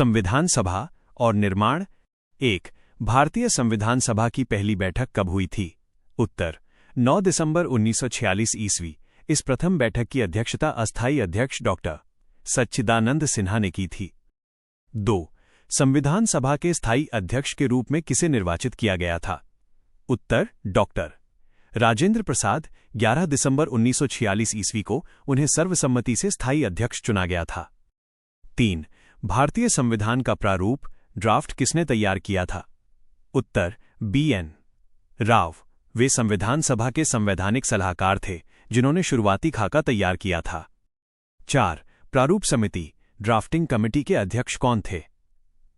संविधान सभा और निर्माण। 1. भारतीय संविधान सभा की पहली बैठक कब हुई थी? उत्तर 9 दिसंबर 1946 ईस्वी। इस प्रथम बैठक की अध्यक्षता अस्थायी अध्यक्ष डॉक्टर सच्चिदानंद सिन्हा ने की थी। 2. संविधान सभा के स्थायी अध्यक्ष के रूप में किसे निर्वाचित किया गया था? उत्तर डॉक्टर राजेंद्र प्रसाद। 11 दिसंबर 1946 ईस्वी को उन्हें सर्वसम्मति से स्थायी अध्यक्ष चुना गया था। 3. भारतीय संविधान का प्रारूप ड्राफ्ट किसने तैयार किया था? उत्तर बी.एन. राव। वे संविधान सभा के संवैधानिक सलाहकार थे जिन्होंने शुरुआती खाका तैयार किया था। 4. प्रारूप समिति ड्राफ्टिंग कमेटी के अध्यक्ष कौन थे?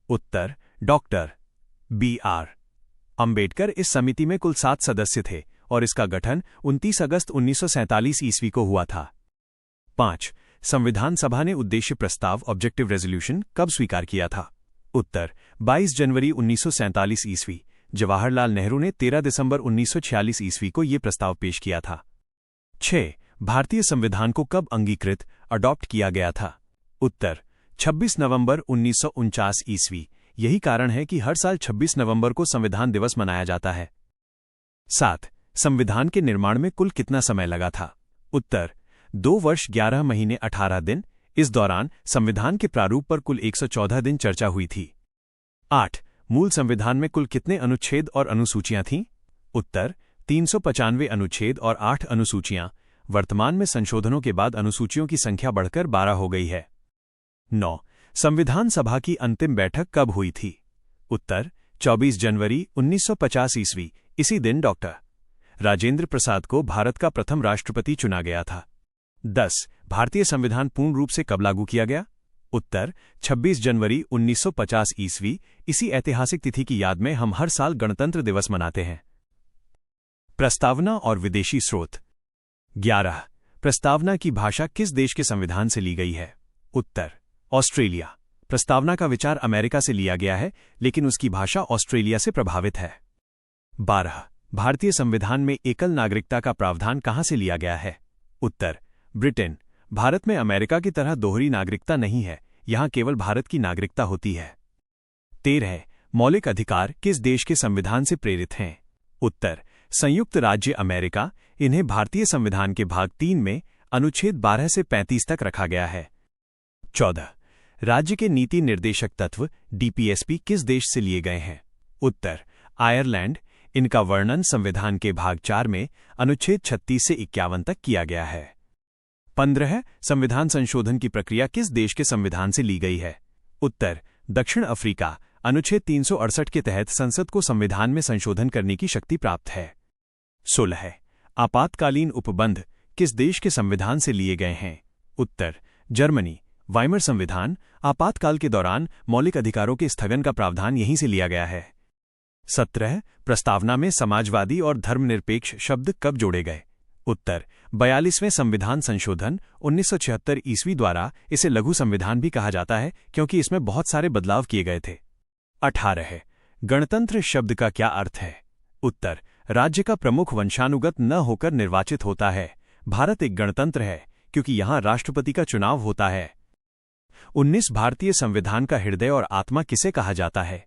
उत्तर डॉक्टर बी.आर. अंबेडकर। इस समिति में कुल 7 सदस्य थे और इसका गठन 29 अगस्त 1947 ईस्वी को हुआ था। 5. संविधान सभा ने उद्देश्य प्रस्ताव ऑब्जेक्टिव रेजोल्यूशन कब स्वीकार किया था? उत्तर 22 जनवरी 1947 ईस्वी। जवाहरलाल नेहरू ने 13 दिसंबर 1946 ईस्वी को ये प्रस्ताव पेश किया था। 6. भारतीय संविधान को कब अंगीकृत अडॉप्ट किया गया था? उत्तर 26 नवंबर 1949 ईस्वी। यही कारण है कि हर साल 26 नवंबर को संविधान दिवस मनाया जाता है। 7. संविधान के निर्माण में कुल कितना समय लगा था? उत्तर 2 वर्ष 11 महीने 18 दिन। इस दौरान संविधान के प्रारूप पर कुल 114 दिन चर्चा हुई थी। 8. मूल संविधान में कुल कितने अनुच्छेद और अनुसूचियां थीं? उत्तर 395 अनुच्छेद और 8 अनुसूचियां। वर्तमान में संशोधनों के बाद अनुसूचियों की संख्या बढ़कर 12 हो गई है। 9. संविधान सभा की अंतिम बैठक कब हुई थी? उत्तर 24 जनवरी 1950 ईस्वी। इसी दिन डॉक्टर राजेंद्र प्रसाद को भारत का प्रथम राष्ट्रपति चुना गया था। 10. भारतीय संविधान पूर्ण रूप से कब लागू किया गया? उत्तर 26 जनवरी 1950 ईस्वी। इसी ऐतिहासिक तिथि की याद में हम हर साल गणतंत्र दिवस मनाते हैं। प्रस्तावना और विदेशी स्रोत। 11. प्रस्तावना की भाषा किस देश के संविधान से ली गई है? उत्तर ऑस्ट्रेलिया। प्रस्तावना का विचार अमेरिका से लिया गया है लेकिन उसकी भाषा ऑस्ट्रेलिया से प्रभावित है। 12. भारतीय संविधान में एकल नागरिकता का प्रावधान कहां से लिया गया है? उत्तर ब्रिटेन। भारत में अमेरिका की तरह दोहरी नागरिकता नहीं है, यहां केवल भारत की नागरिकता होती है। 13. मौलिक अधिकार किस देश के संविधान से प्रेरित हैं? उत्तर संयुक्त राज्य अमेरिका। इन्हें भारतीय संविधान के भाग 3 में अनुच्छेद 12 से 35 तक रखा गया है। 14. राज्य के नीति निर्देशक तत्व डीपीएसपी किस देश से लिए गए हैं? उत्तर आयरलैंड। इनका वर्णन संविधान के भाग 4 में अनुच्छेद 36 से 51 तक किया गया है। 15. संविधान संशोधन की प्रक्रिया किस देश के संविधान से ली गई है? उत्तर दक्षिण अफ्रीका। अनुच्छेद 368 के तहत संसद को संविधान में संशोधन करने की शक्ति प्राप्त है। 16. आपातकालीन उपबंध किस देश के संविधान से लिए गए हैं? उत्तर जर्मनी। वाइमर संविधान। आपातकाल के दौरान मौलिक अधिकारों के स्थगन का प्रावधान यहीं से लिया गया है। 17. प्रस्तावना में समाजवादी और धर्मनिरपेक्ष शब्द कब जोड़े गए? उत्तर 42वें संविधान संशोधन 1976 ईस्वी द्वारा। इसे लघु संविधान भी कहा जाता है क्योंकि इसमें बहुत सारे बदलाव किए गए थे। 18. गणतंत्र शब्द का क्या अर्थ है? उत्तर राज्य का प्रमुख वंशानुगत न होकर निर्वाचित होता है। भारत एक गणतंत्र है क्योंकि यहां राष्ट्रपति का चुनाव होता है। 19. भारतीय संविधान का हृदय और आत्मा किसे कहा जाता है?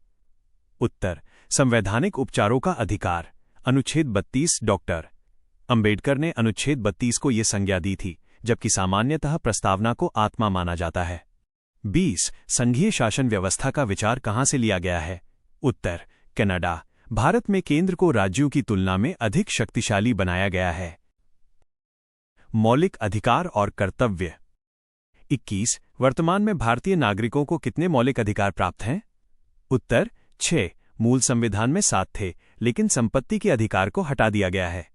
उत्तर संवैधानिक उपचारों का अधिकार। अनुच्छेद 32। डॉक्टर अंबेडकर ने अनुच्छेद 32 को ये संज्ञा दी थी, जबकि सामान्यतः प्रस्तावना को आत्मा माना जाता है। 20. संघीय शासन व्यवस्था का विचार कहां से लिया गया है? उत्तर कनाडा। भारत में केंद्र को राज्यों की तुलना में अधिक शक्तिशाली बनाया गया है। मौलिक अधिकार और कर्तव्य। 21. वर्तमान में भारतीय नागरिकों को कितने मौलिक अधिकार प्राप्त हैं? उत्तर 6। मूल संविधान में 7 थे लेकिन संपत्ति के अधिकार को हटा दिया गया है।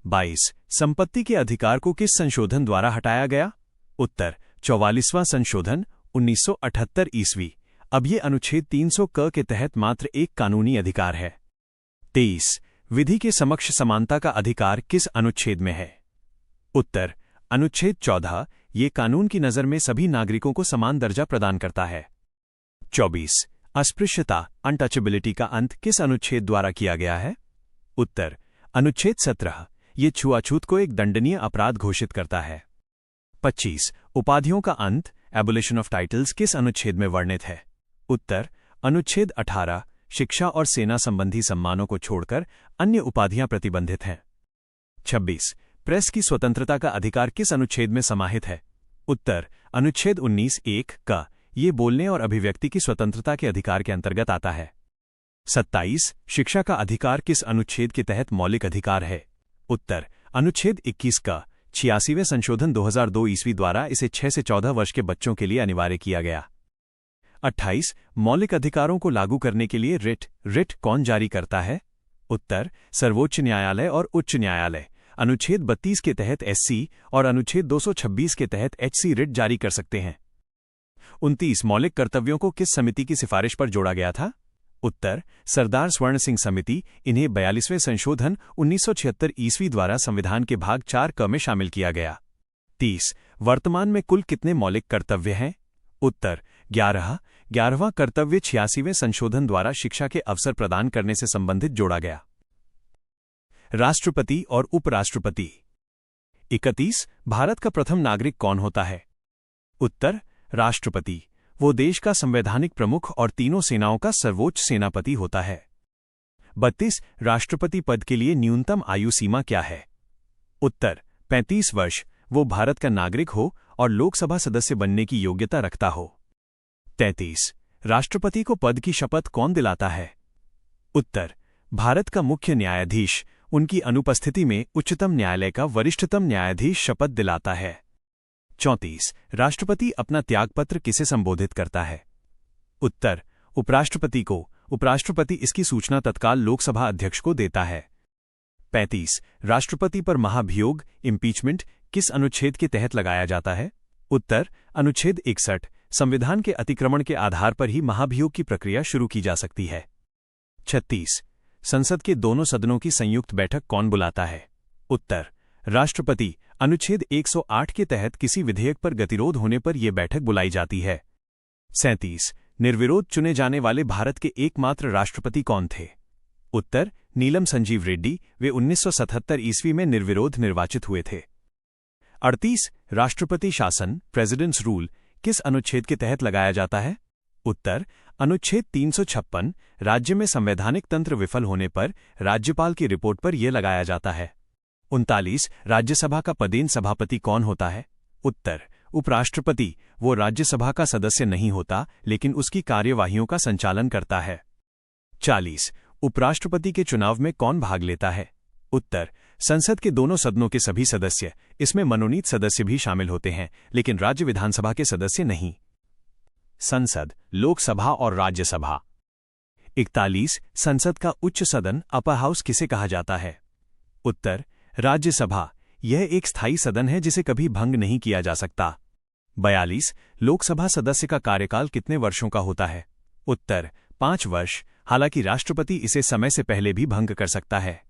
22. संपत्ति के अधिकार को किस संशोधन द्वारा हटाया गया? उत्तर 44वां संशोधन 1978 ईस्वी। अब ये अनुच्छेद 300 क के तहत मात्र एक कानूनी अधिकार है। 23. विधि के समक्ष समानता का अधिकार किस अनुच्छेद में है? उत्तर अनुच्छेद 14। ये कानून की नज़र में सभी नागरिकों को समान दर्जा प्रदान करता है। 24. अस्पृश्यता अनटचेबिलिटी का अंत किस अनुच्छेद द्वारा किया गया है? उत्तर अनुच्छेद 17। ये छुआछूत को एक दंडनीय अपराध घोषित करता है। 25. उपाधियों का अंत एबोलिशन ऑफ टाइटल्स किस अनुच्छेद में वर्णित है? उत्तर अनुच्छेद 18 शिक्षा और सेना संबंधी सम्मानों को छोड़कर अन्य उपाधियां प्रतिबंधित हैं। 26 प्रेस की स्वतंत्रता का अधिकार किस अनुच्छेद में समाहित है? उत्तर अनुच्छेद 19(1) का ये बोलने और अभिव्यक्ति की स्वतंत्रता के अधिकार के अंतर्गत आता है। 27 शिक्षा का अधिकार किस अनुच्छेद के तहत मौलिक अधिकार है? उत्तर अनुच्छेद 21 का 86वें संशोधन 2002 ईस्वी द्वारा इसे 6 से 14 वर्ष के बच्चों के लिए अनिवार्य किया गया। 28 मौलिक अधिकारों को लागू करने के लिए रिट कौन जारी करता है? उत्तर सर्वोच्च न्यायालय और उच्च न्यायालय अनुच्छेद 32 के तहत एससी और अनुच्छेद 226 के तहत एचसी रिट जारी कर सकते हैं। 29 मौलिक कर्तव्यों को किस समिति की सिफारिश पर जोड़ा गया था? उत्तर सरदार स्वर्ण सिंह समिति। इन्हें 42वें संशोधन 1976 ईस्वी द्वारा संविधान के भाग 4 क में शामिल किया गया। 30 वर्तमान में कुल कितने मौलिक कर्तव्य हैं? उत्तर 11वां कर्तव्य 86वें संशोधन द्वारा शिक्षा के अवसर प्रदान करने से संबंधित जोड़ा गया। राष्ट्रपति और उपराष्ट्रपति। 31 भारत का प्रथम नागरिक कौन होता है? उत्तर राष्ट्रपति। वो देश का संवैधानिक प्रमुख और तीनों सेनाओं का सर्वोच्च सेनापति होता है। 32 राष्ट्रपति पद के लिए न्यूनतम आयु सीमा क्या है? उत्तर 35 वर्ष। वो भारत का नागरिक हो और लोकसभा सदस्य बनने की योग्यता रखता हो। 33 राष्ट्रपति को पद की शपथ कौन दिलाता है? उत्तर भारत का मुख्य न्यायाधीश। उनकी अनुपस्थिति में उच्चतम न्यायालय का वरिष्ठतम न्यायाधीश शपथ दिलाता है। 34 राष्ट्रपति अपना त्यागपत्र किसे संबोधित करता है? उत्तर उपराष्ट्रपति को। उपराष्ट्रपति इसकी सूचना तत्काल लोकसभा अध्यक्ष को देता है। 35 राष्ट्रपति पर महाभियोग इम्पीचमेंट किस अनुच्छेद के तहत लगाया जाता है? उत्तर अनुच्छेद 61। संविधान के अतिक्रमण के आधार पर ही महाभियोग की प्रक्रिया शुरू की जा सकती है। 36 संसद के दोनों सदनों की संयुक्त बैठक कौन बुलाता है? उत्तर राष्ट्रपति। अनुच्छेद 108 के तहत किसी विधेयक पर गतिरोध होने पर यह बैठक बुलाई जाती है। 37 निर्विरोध चुने जाने वाले भारत के एकमात्र राष्ट्रपति कौन थे? उत्तर नीलम संजीव रेड्डी। वे 1977 ईस्वी में निर्विरोध निर्वाचित हुए थे। 38 राष्ट्रपति शासन प्रेसिडेंट्स रूल किस अनुच्छेद के तहत लगाया जाता है? उत्तर अनुच्छेद 356। राज्य में संवैधानिक तंत्र विफल होने पर राज्यपाल की रिपोर्ट पर यह लगाया जाता है। 39 राज्यसभा का पदेन सभापति कौन होता है? उत्तर उपराष्ट्रपति। वो राज्यसभा का सदस्य नहीं होता लेकिन उसकी कार्यवाहियों का संचालन करता है। 40 उपराष्ट्रपति के चुनाव में कौन भाग लेता है? उत्तर संसद के दोनों सदनों के सभी सदस्य। इसमें मनोनीत सदस्य भी शामिल होते हैं लेकिन राज्य विधानसभा के सदस्य नहीं। संसद लोकसभा और राज्यसभा। 41 संसद का उच्च सदन अपर हाउस किसे कहा जाता है? उत्तर राज्यसभा। यह एक स्थायी सदन है जिसे कभी भंग नहीं किया जा सकता। 42 लोकसभा सदस्य का कार्यकाल कितने वर्षों का होता है? उत्तर 5 वर्ष। हालांकि राष्ट्रपति इसे समय से पहले भी भंग कर सकता है।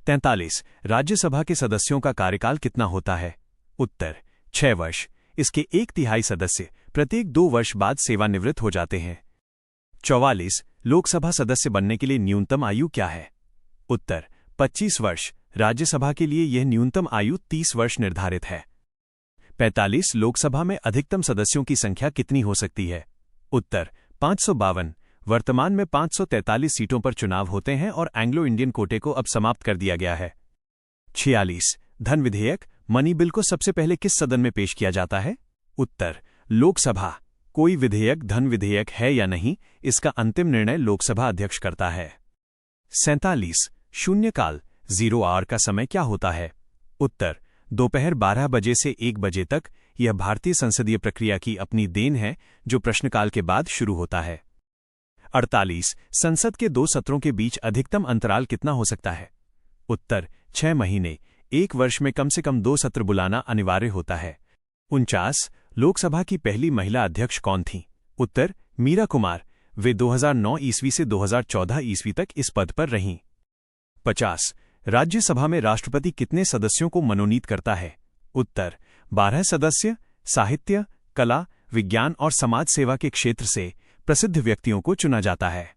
43 राज्यसभा के सदस्यों का कार्यकाल कितना होता है? उत्तर 6 वर्ष। इसके 1/3 सदस्य प्रत्येक 2 वर्ष बाद सेवानिवृत्त हो जाते हैं। 44 लोकसभा सदस्य बनने के लिए न्यूनतम आयु क्या है? उत्तर 25 वर्ष। राज्यसभा के लिए यह न्यूनतम आयु 30 वर्ष निर्धारित है। 45 लोकसभा में अधिकतम सदस्यों की संख्या कितनी हो सकती है? उत्तर 552। वर्तमान में 543 सीटों पर चुनाव होते हैं और एंग्लो इंडियन कोटे को अब समाप्त कर दिया गया है। 46 धन विधेयक मनी बिल को सबसे पहले किस सदन में पेश किया जाता है? उत्तर लोकसभा। कोई विधेयक धन विधेयक है या नहीं, इसका अंतिम निर्णय लोकसभा अध्यक्ष करता है। 47 शून्यकाल 0 आवर का समय क्या होता है? उत्तर दोपहर 12 बजे से 1 बजे तक। यह भारतीय संसदीय प्रक्रिया की अपनी देन है जो प्रश्नकाल के बाद शुरू होता है। 48 संसद के 2 सत्रों के बीच अधिकतम अंतराल कितना हो सकता है? उत्तर 6 महीने। 1 वर्ष में कम से कम 2 सत्र बुलाना अनिवार्य होता है। 49 लोकसभा की पहली महिला अध्यक्ष कौन थीं? उत्तर मीरा कुमार। वे 2009 ईस्वी से 2014 ईस्वी तक इस पद पर रहीं। 50 राज्यसभा में राष्ट्रपति कितने सदस्यों को मनोनीत करता है? उत्तर 12 सदस्य। साहित्य, कला, विज्ञान और समाज सेवा के क्षेत्र से प्रसिद्ध व्यक्तियों को चुना जाता है।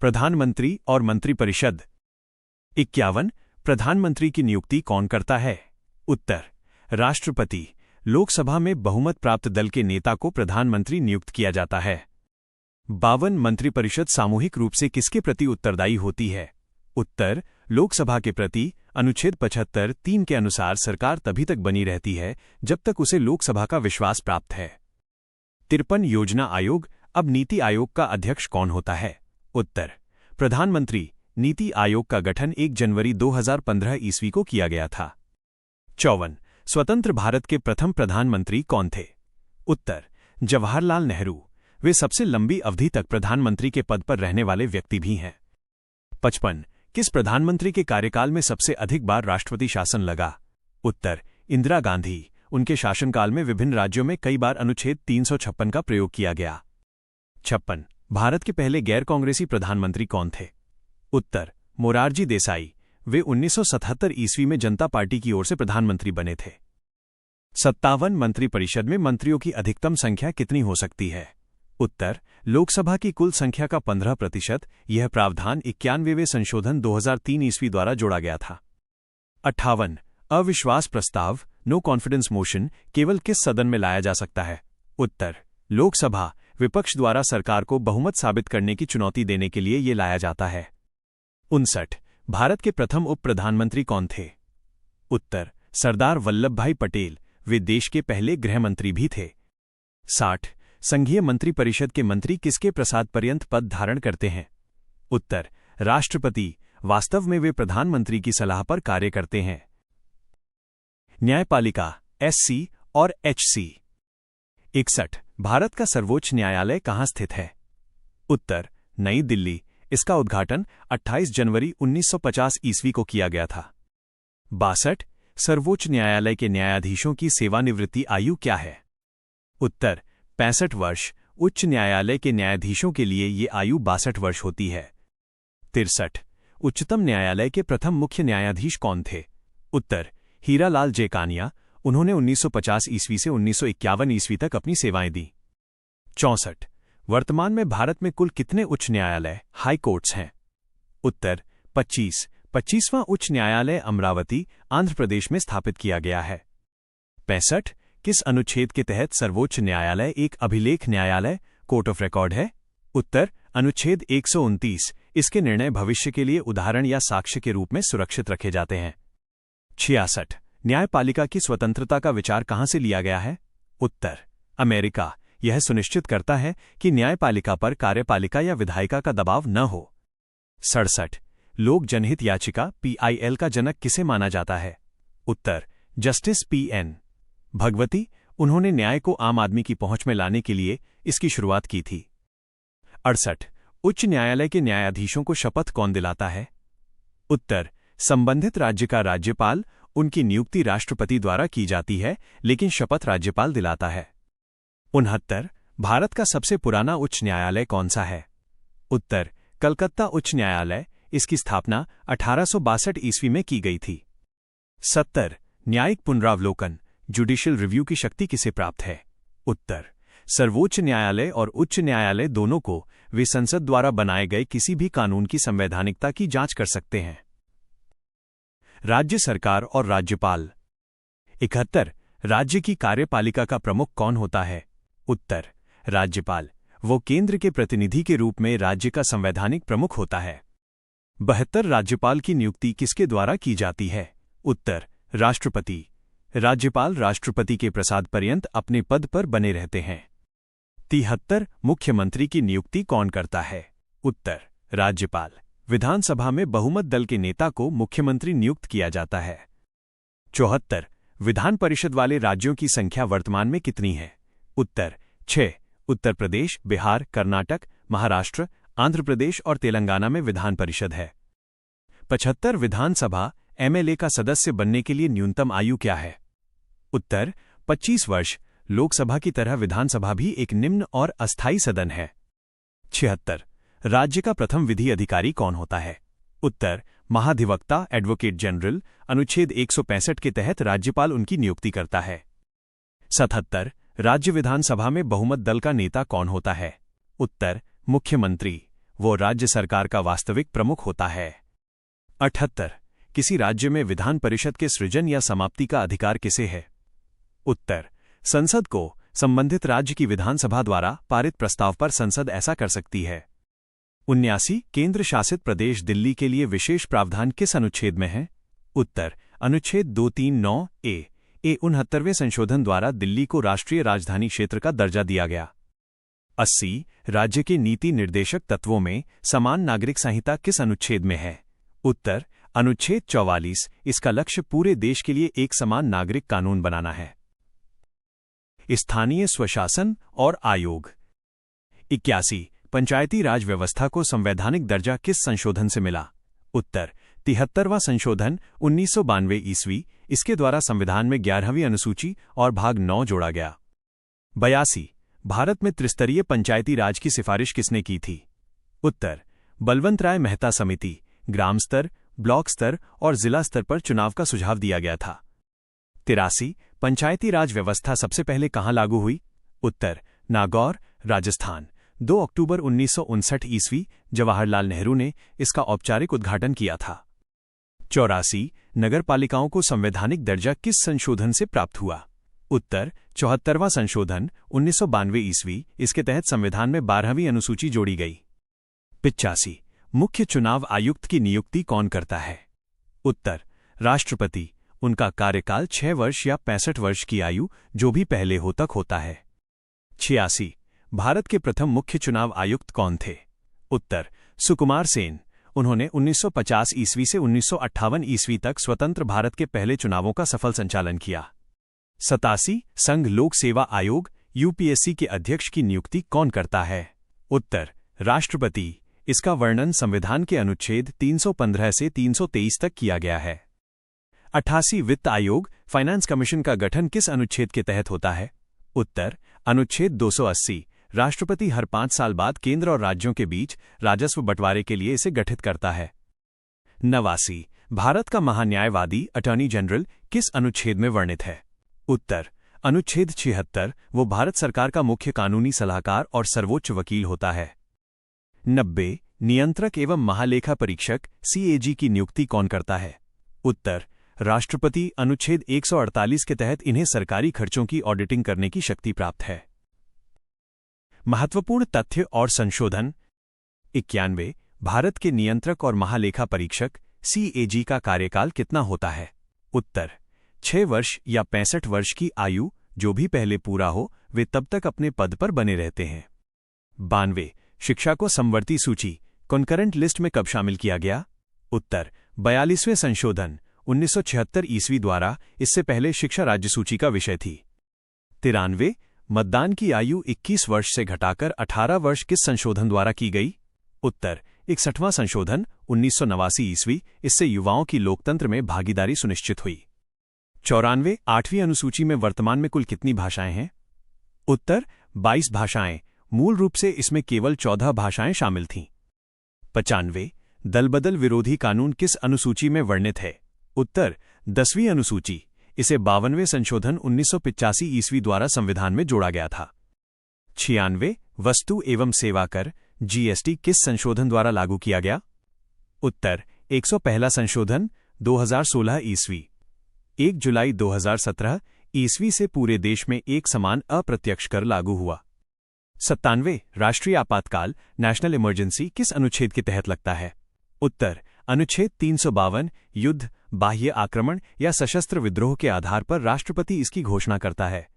प्रधानमंत्री और मंत्रिपरिषद। 51 प्रधानमंत्री की नियुक्ति कौन करता है? उत्तर राष्ट्रपति। लोकसभा में बहुमत प्राप्त दल के नेता को प्रधानमंत्री नियुक्त किया जाता है। 52 मंत्रिपरिषद सामूहिक रूप से किसके प्रति उत्तरदायी होती है? उत्तर, लोकसभा के प्रति। अनुच्छेद 75(3) के अनुसार सरकार तभी तक बनी रहती है जब तक उसे लोकसभा का विश्वास प्राप्त है। 53 योजना आयोग। अब नीति आयोग का अध्यक्ष कौन होता है? उत्तर, प्रधानमंत्री। नीति आयोग का गठन 1 जनवरी 2015 ईस्वी को किया गया था। 54 स्वतंत्र भारत के प्रथम प्रधानमंत्री कौन थे? उत्तर, जवाहरलाल नेहरू। वे सबसे लंबी अवधि तक प्रधानमंत्री के पद पर रहने वाले व्यक्ति भी हैं। 55 किस प्रधानमंत्री के कार्यकाल में सबसे अधिक बार राष्ट्रपति शासन लगा? उत्तर, इंदिरा गांधी। उनके शासनकाल में विभिन्न राज्यों में कई बार अनुच्छेद 356 का प्रयोग किया गया। 56 भारत के पहले गैर कांग्रेसी प्रधानमंत्री कौन थे? उत्तर, मोरारजी देसाई। वे 1977 ईस्वी में जनता पार्टी की ओर से प्रधानमंत्री बने थे। 57 मंत्रिपरिषद में मंत्रियों की अधिकतम संख्या कितनी हो सकती है? उत्तर, लोकसभा की कुल संख्या का 15%। यह प्रावधान 91वें संशोधन 2003 ईस्वी द्वारा जोड़ा गया था। 58 अविश्वास प्रस्ताव नो कॉन्फिडेंस मोशन केवल किस सदन में लाया जा सकता है? उत्तर, लोकसभा। विपक्ष द्वारा सरकार को बहुमत साबित करने की चुनौती देने के लिए ये लाया जाता है। 59 भारत के प्रथम उप प्रधानमंत्री कौन थे? उत्तर, सरदार वल्लभ भाई पटेल। वे देश के पहले गृह मंत्री भी थे। 60 संघीय मंत्रिपरिषद के मंत्री किसके प्रसाद पर्यंत पद धारण करते हैं? उत्तर, राष्ट्रपति। वास्तव में वे प्रधानमंत्री की सलाह पर कार्य करते हैं। न्यायपालिका SC और HC। 61 भारत का सर्वोच्च न्यायालय कहाँ स्थित है? उत्तर, नई दिल्ली। इसका उद्घाटन 28 जनवरी 1950 ईस्वी को किया गया था। 62 सर्वोच्च न्यायालय के न्यायाधीशों की सेवानिवृत्ति आयु क्या है? उत्तर, 65 वर्ष। उच्च न्यायालय के न्यायाधीशों के लिए ये आयु 62 वर्ष होती है। 63 उच्चतम न्यायालय के प्रथम मुख्य न्यायाधीश कौन थे? उत्तर, हीरालाल जेकानिया। उन्होंने 1950 ईस्वी से 1951 ईस्वी तक अपनी सेवाएं दी। 64 वर्तमान में भारत में कुल कितने उच्च न्यायालय हाई कोर्ट्स हैं? उत्तर, 25। 25वां उच्च न्यायालय अमरावती, आंध्र प्रदेश में स्थापित किया गया है। 65 किस अनुच्छेद के तहत सर्वोच्च न्यायालय एक अभिलेख न्यायालय कोर्ट ऑफ रिकॉर्ड है? उत्तर, अनुच्छेद 129। इसके निर्णय भविष्य के लिए उदाहरण या साक्ष्य के रूप में सुरक्षित रखे जाते हैं। 66 न्यायपालिका की स्वतंत्रता का विचार कहां से लिया गया है? उत्तर, अमेरिका। यह सुनिश्चित करता है कि न्यायपालिका पर कार्यपालिका या विधायिका का दबाव न हो। 67 लोक जनहित याचिका PIL का जनक किसे माना जाता है? उत्तर, जस्टिस PN भगवती। उन्होंने न्याय को आम आदमी की पहुंच में लाने के लिए इसकी शुरुआत की थी। 68 उच्च न्यायालय के न्यायाधीशों को शपथ कौन दिलाता है? उत्तर, संबंधित राज्य का राज्यपाल। उनकी नियुक्ति राष्ट्रपति द्वारा की जाती है, लेकिन शपथ राज्यपाल दिलाता है। 69 भारत का सबसे पुराना उच्च न्यायालय कौन सा है? उत्तर, कलकत्ता उच्च न्यायालय। इसकी स्थापना 1862 ईस्वी में की गई थी। 70 न्यायिक पुनरावलोकन जुडिशियल रिव्यू की शक्ति किसे प्राप्त है? उत्तर, सर्वोच्च न्यायालय और उच्च न्यायालय दोनों को वे संसद द्वारा बनाए गए किसी भी कानून की संवैधानिकता की जांच कर सकते हैं। राज्य सरकार और राज्यपाल। 71 राज्य की कार्यपालिका का प्रमुख कौन होता है? उत्तर, राज्यपाल। वो केंद्र के प्रतिनिधि के रूप में राज्य का संवैधानिक प्रमुख होता है। 72 राज्यपाल की नियुक्ति किसके द्वारा की जाती है? उत्तर, राष्ट्रपति। राज्यपाल राष्ट्रपति के प्रसाद पर्यंत अपने पद पर बने रहते हैं। 73 मुख्यमंत्री की नियुक्ति कौन करता है? उत्तर, राज्यपाल। विधानसभा में बहुमत दल के नेता को मुख्यमंत्री नियुक्त किया जाता है। 74 विधान परिषद वाले राज्यों की संख्या वर्तमान में कितनी है? उत्तर, 6। उत्तर प्रदेश, बिहार, कर्नाटक, महाराष्ट्र, आंध्र प्रदेश और तेलंगाना में विधान परिषद है। 75 विधानसभा MLA का सदस्य बनने के लिए न्यूनतम आयु क्या है? उत्तर, 25 वर्ष। लोकसभा की तरह विधानसभा भी एक निम्न और अस्थायी सदन है। 76 राज्य का प्रथम विधि अधिकारी कौन होता है? उत्तर, महाधिवक्ता एडवोकेट जनरल। अनुच्छेद 165 के तहत राज्यपाल उनकी नियुक्ति करता है। 77 राज्य विधानसभा में बहुमत दल का नेता कौन होता है? उत्तर, मुख्यमंत्री। वो राज्य सरकार का वास्तविक प्रमुख होता है। 78 किसी राज्य में विधान परिषद के सृजन या समाप्ति का अधिकार किसे है? उत्तर, संसद को संबंधित राज्य की विधानसभा द्वारा पारित प्रस्ताव पर संसद ऐसा कर सकती है। 79 केंद्र शासित प्रदेश दिल्ली के लिए विशेष प्रावधान किस अनुच्छेद में है? उत्तर अनुच्छेद 239 ए 69वें संशोधन द्वारा दिल्ली को राष्ट्रीय राजधानी क्षेत्र का दर्जा दिया गया। 80 राज्य के नीति निर्देशक तत्वों में समान नागरिक संहिता किस अनुच्छेद में है? उत्तर अनुच्छेद 44। इसका लक्ष्य पूरे देश के लिए एक समान नागरिक कानून बनाना है। स्थानीय स्वशासन और आयोग। 81 पंचायती राज व्यवस्था को संवैधानिक दर्जा किस संशोधन से मिला? उत्तर 73वां संशोधन 1992 ईस्वी। इसके द्वारा संविधान में 11वीं अनुसूची और भाग 9 जोड़ा गया। 82 भारत में त्रिस्तरीय पंचायती राज की सिफारिश किसने की थी? उत्तर बलवंत राय मेहता समिति। ग्राम स्तर, ब्लॉक स्तर और जिला स्तर पर चुनाव का सुझाव दिया गया था। 83 पंचायती राज व्यवस्था सबसे पहले कहां लागू हुई? उत्तर नागौर, राजस्थान। 2 अक्टूबर 1959 ईस्वी जवाहरलाल नेहरू ने इसका औपचारिक उद्घाटन किया था। 84 नगरपालिकाओं को संवैधानिक दर्जा किस संशोधन से प्राप्त हुआ? उत्तर 74वां संशोधन 1992 ईस्वी। इसके तहत संविधान में 12वीं अनुसूची जोड़ी गई। 85 मुख्य चुनाव आयुक्त की नियुक्ति कौन करता है? उत्तर राष्ट्रपति। उनका कार्यकाल 6 वर्ष या 65 वर्ष की आयु जो भी पहले हो तक होता है। 86 भारत के प्रथम मुख्य चुनाव आयुक्त कौन थे? उत्तर सुकुमार सेन। उन्होंने 1950 ईस्वी से 1958 ईस्वी तक स्वतंत्र भारत के पहले चुनावों का सफल संचालन किया। 87 संघ लोक सेवा आयोग यूपीएससी के अध्यक्ष की नियुक्ति कौन करता है? उत्तर राष्ट्रपति। इसका वर्णन संविधान के अनुच्छेद 315 से 323 तक किया गया है। 88 वित्त आयोग फाइनेंस कमीशन का गठन किस अनुच्छेद के तहत होता है? उत्तर अनुच्छेद 280। राष्ट्रपति हर 5 साल बाद केंद्र और राज्यों के बीच राजस्व बंटवारे के लिए इसे गठित करता है। 89 भारत का महान्यायवादी अटॉर्नी जनरल किस अनुच्छेद में वर्णित है? उत्तर अनुच्छेद 76। वो भारत सरकार का मुख्य कानूनी सलाहकार और सर्वोच्च वकील होता है। 90 नियंत्रक एवं महालेखा परीक्षक CAG की नियुक्ति कौन करता है? उत्तर राष्ट्रपति। अनुच्छेद 148 के तहत इन्हें सरकारी खर्चों की ऑडिटिंग करने की शक्ति प्राप्त है। महत्वपूर्ण तथ्य और संशोधन। 91 भारत के नियंत्रक और महालेखा परीक्षक CAG का कार्यकाल कितना होता है? उत्तर 6 वर्ष या 65 वर्ष की आयु जो भी पहले पूरा हो वे तब तक अपने पद पर बने रहते हैं। 92 शिक्षा को समवर्ती सूची कॉन्करेंट लिस्ट में कब शामिल किया गया? उत्तर 42वें संशोधन 1976 ईस्वी द्वारा। इससे पहले शिक्षा राज्य सूची का विषय थी। 93 मतदान की आयु 21 वर्ष से घटाकर 18 वर्ष किस संशोधन द्वारा की गई? उत्तर 61वां संशोधन 1989 ईस्वी। इससे युवाओं की लोकतंत्र में भागीदारी सुनिश्चित हुई। 94 8वीं अनुसूची में वर्तमान में कुल कितनी भाषाएं हैं? उत्तर 22 भाषाएं। मूल रूप से इसमें केवल 14 भाषाएं शामिल थीं। 95 दलबदल विरोधी कानून किस अनुसूची में वर्णित है? उत्तर 10वीं अनुसूची। इसे 52वें संशोधन 1985 ईस्वी द्वारा संविधान में जोड़ा गया था। 96 वस्तु एवं सेवा कर GST किस संशोधन द्वारा लागू किया गया? उत्तर 101 संशोधन 2016 ईस्वी। 1 जुलाई 2017 ईस्वी से पूरे देश में एक समान अप्रत्यक्ष कर लागू हुआ। 97 राष्ट्रीय आपातकाल नेशनल इमरजेंसी किस अनुच्छेद के तहत लगता है? उत्तर अनुच्छेद 352। युद्ध, बाह्य आक्रमण या सशस्त्र विद्रोह के आधार पर राष्ट्रपति इसकी घोषणा करता है।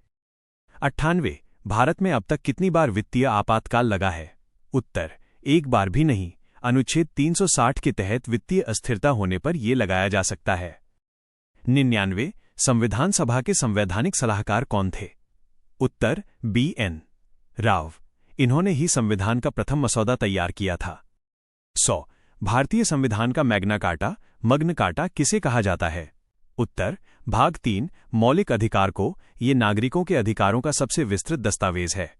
98 भारत में अब तक कितनी बार वित्तीय आपातकाल लगा है? उत्तर एक बार भी नहीं। अनुच्छेद 360 के तहत वित्तीय अस्थिरता होने पर यह लगाया जा सकता है। 99 संविधान सभा के संवैधानिक सलाहकार कौन थे? उत्तर BN राव। इन्होंने ही संविधान का प्रथम मसौदा तैयार किया था। 100 भारतीय संविधान का मैग्ना कार्टा मग्न कार्टा किसे कहा जाता है? उत्तर भाग 3 मौलिक अधिकार को। ये नागरिकों के अधिकारों का सबसे विस्तृत दस्तावेज है।